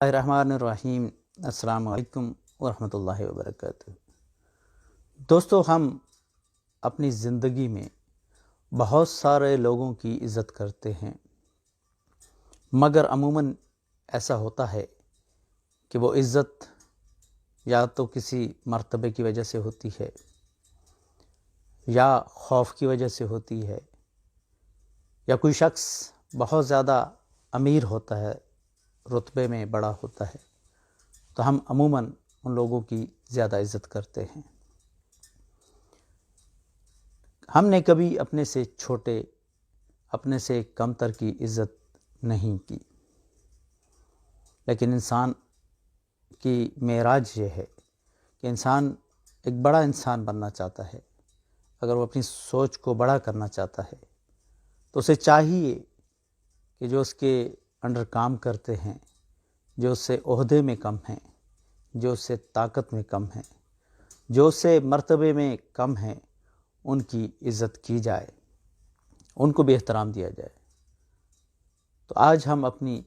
الرحمن السلام علیکم ورحمۃ اللہ وبرکاتہ۔ دوستو، ہم اپنی زندگی میں بہت سارے لوگوں کی عزت کرتے ہیں، مگر عموماً ایسا ہوتا ہے کہ وہ عزت یا تو کسی مرتبے کی وجہ سے ہوتی ہے یا خوف کی وجہ سے ہوتی ہے، یا کوئی شخص بہت زیادہ امیر ہوتا ہے، رتبے میں بڑا ہوتا ہے، تو ہم عموماً ان لوگوں کی زیادہ عزت کرتے ہیں۔ ہم نے کبھی اپنے سے چھوٹے، اپنے سے کمتر کی عزت نہیں کی، لیکن انسان کی معراج یہ ہے کہ انسان ایک بڑا انسان بننا چاہتا ہے۔ اگر وہ اپنی سوچ کو بڑا کرنا چاہتا ہے تو اسے چاہیے کہ جو اس کے انڈر کام کرتے ہیں، جو اس سے عہدے میں کم ہیں، جو اس سے طاقت میں کم ہیں، جو اس سے مرتبے میں کم ہیں، ان کی عزت کی جائے، ان کو بھی احترام دیا جائے۔ تو آج ہم اپنی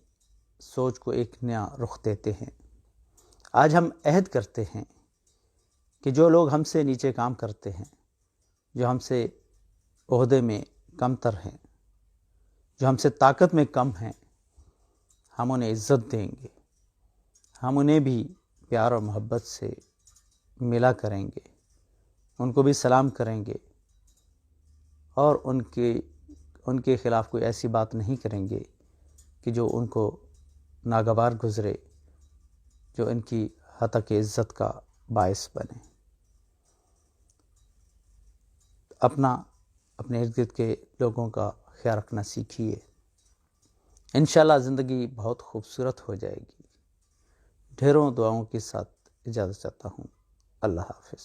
سوچ کو ایک نیا رخ دیتے ہیں۔ آج ہم عہد کرتے ہیں کہ جو لوگ ہم سے نیچے کام کرتے ہیں، جو ہم سے عہدے میں کم تر ہیں، جو ہم سے طاقت میں کم ہیں، ہم انہیں عزت دیں گے، ہم انہیں بھی پیار اور محبت سے ملا کریں گے، ان کو بھی سلام کریں گے، اور ان کے خلاف کوئی ایسی بات نہیں کریں گے کہ جو ان کو ناگوار گزرے، جو ان کی ہتک عزت کا باعث بنے۔ اپنے ارد گرد کے لوگوں کا خیال رکھنا سیکھیے، انشاءاللہ زندگی بہت خوبصورت ہو جائے گی۔ ڈھیروں دعاؤں کے ساتھ اجازت چاہتا ہوں۔ اللہ حافظ۔